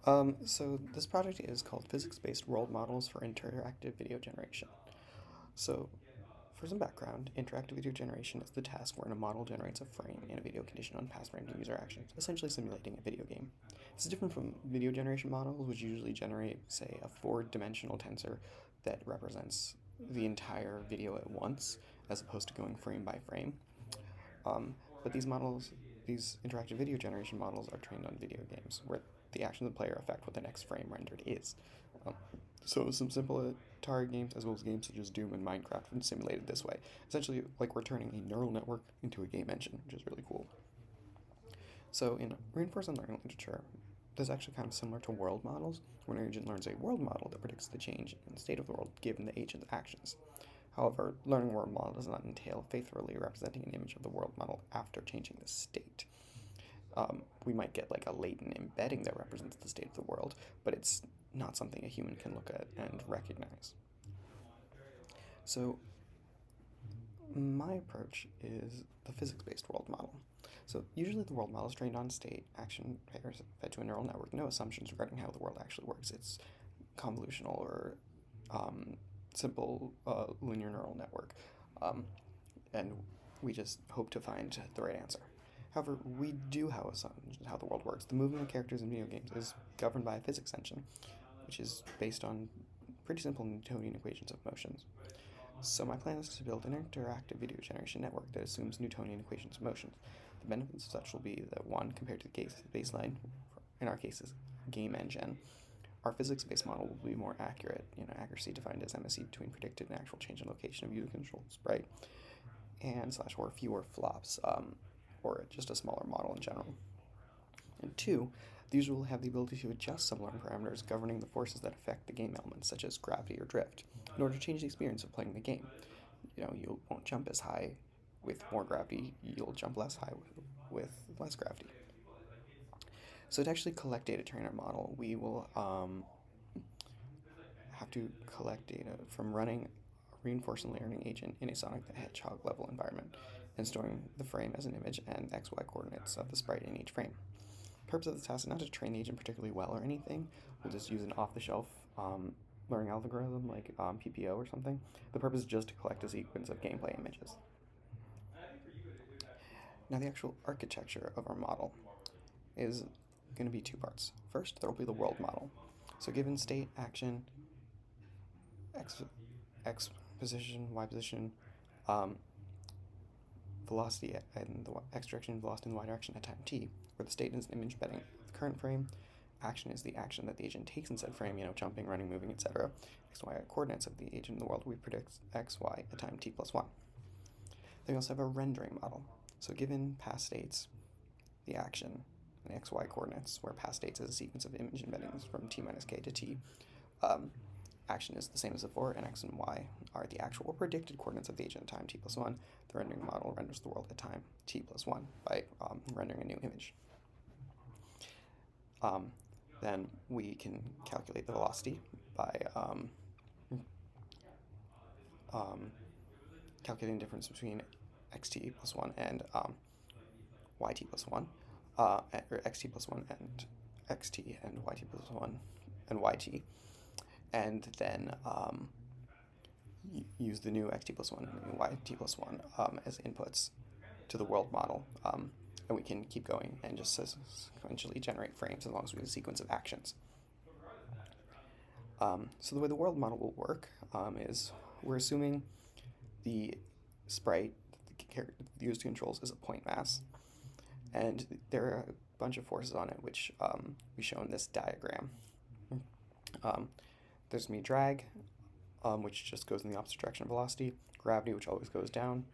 So this project is called Physics-Based World Models for Interactive Video Generation. So, for some background, interactive video generation is the task wherein a model generates a frame in a video conditioned on past random user actions, essentially simulating a video game. This is different from video generation models, which usually generate, say, a four-dimensional tensor that represents the entire video at once, as opposed to going frame by frame. But these interactive video generation models are trained on video games, where the actions of the player affect what the next frame rendered is. Um, so some simple Atari games, as well as games such as Doom and Minecraft, have been simulated this way. Essentially, like we're turning a neural network into a game engine, which is really cool. So in reinforcement learning literature, this is actually kind of similar to world models, where an agent learns a world model that predicts the change in the state of the world given the agent's actions. However, learning a world model does not entail faithfully representing an image of the world model after changing the state. We might get like a latent embedding that represents the state of the world, but it's not something a human can look at and recognize. So, my approach is the physics-based world model. So, usually the world model is trained on state action pairs fed to a neural network, no assumptions regarding how the world actually works. It's convolutional or um, simple linear neural network. Um, and we just hope to find the right answer. However, we do have assumptions how the world works. The movement of characters in video games is governed by a physics engine, which is based on pretty simple Newtonian equations of motions. So my plan is to build an interactive video generation network that assumes Newtonian equations of motions. The benefits of such will be that one, compared to the baseline, in our case is game engine, our physics-based model will be more accurate, accuracy defined as MSE between predicted and actual change in location of user-controlled sprite, and slash or fewer flops, or just a smaller model in general. And two, these will have the ability to adjust some learned parameters governing the forces that affect the game elements, such as gravity or drift, in order to change the experience of playing the game. You won't jump as high with more gravity, you'll jump less high with less gravity. So to actually collect data to train our model, we will have to collect data from running a reinforcement learning agent in a Sonic the Hedgehog level environment and storing the frame as an image and XY coordinates of the sprite in each frame. The purpose of this task is not to train the agent particularly well or anything. We'll just use an off-the-shelf learning algorithm like PPO or something. The purpose is just to collect a sequence of gameplay images. Now the actual architecture of our model is going to be two parts. First, there will be the world model. So given state, action, x position, y position, um, velocity in the x direction, velocity in the y direction at time t, where the state is an image embedding the current frame, action is the action that the agent takes in said frame, jumping, running, moving, etc. X, Y coordinates of the agent in the world, we predict x, y at time t plus 1. Then we also have a rendering model. So given past states, the action, and x, y coordinates, where past states is a sequence of image embeddings from t minus k to t, action is the same as before, and x and y are the actual or predicted coordinates of the agent at time t plus 1. The rendering model renders the world at time t plus 1 by rendering a new image. Then we can calculate the velocity by calculating the difference between xt plus 1 and yt plus 1, or xt plus 1 and xt and yt plus 1 and yt, and then use the new xt plus 1 and yt plus 1 as inputs to the world model, and we can keep going and just sequentially generate frames as long as we have a sequence of actions. So the way the world model will work is we're assuming the sprite the user controls is a point mass, and there are a bunch of forces on it, which we show in this diagram. There's going to be drag, which just goes in the opposite direction of velocity, gravity, which always goes down,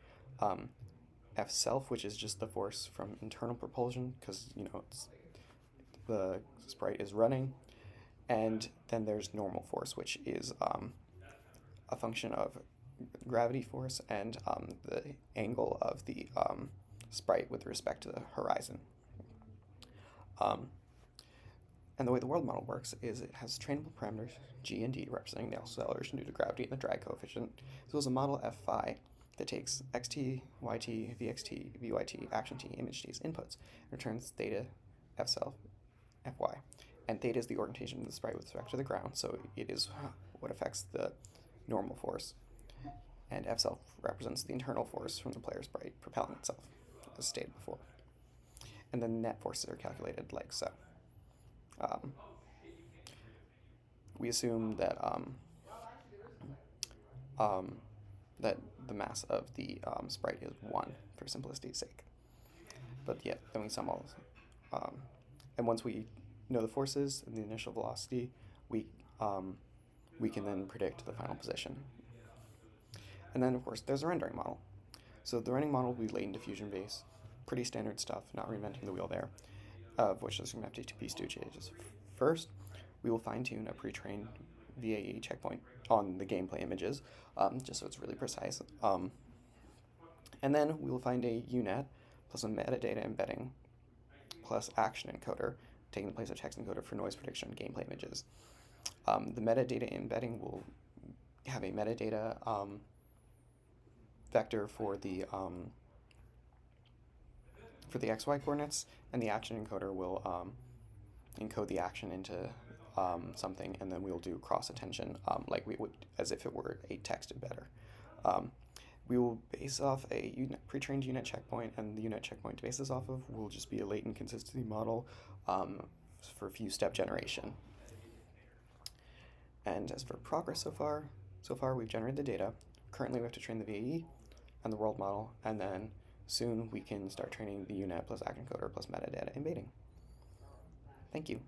F self, which is just the force from internal propulsion, because the sprite is running, and then there's normal force, which is a function of gravity force and the angle of the sprite with respect to the horizon. And the way the world model works is it has trainable parameters g and d representing the acceleration due to gravity and the drag coefficient, as well as a model f phi that takes xt, yt, vxt, vyt, action t, image t as inputs, and returns theta f self, fy, and theta is the orientation of the sprite with respect to the ground, so it is what affects the normal force. And F self represents the internal force from the player sprite propelling itself, as stated before. And then net forces are calculated like so. We assume that that the mass of the sprite is 1 for simplicity's sake. But yeah, then we sum all. And once we know the forces and the initial velocity, we can then predict the final position. And then, of course, there's a rendering model. So the rendering model will be latent diffusion based, pretty standard stuff, not reinventing the wheel there, of which there's going to have to be stages. First, we will fine-tune a pre-trained VAE checkpoint on the gameplay images, just so it's really precise. And then we will find a UNet plus a metadata embedding plus action encoder taking the place of text encoder for noise prediction on gameplay images. The metadata embedding will have a metadata vector for the XY coordinates, and the action encoder will encode the action into something, and then we'll do cross attention like we would as if it were a text embedder. We will base off a pre-trained UNet checkpoint, and the UNet checkpoint to base this off of will just be a latent consistency model for a few step generation. And as for progress so far we've generated the data. Currently we have to train the VAE and the world model, and then soon we can start training the UNet plus action encoder plus metadata embedding. Thank you.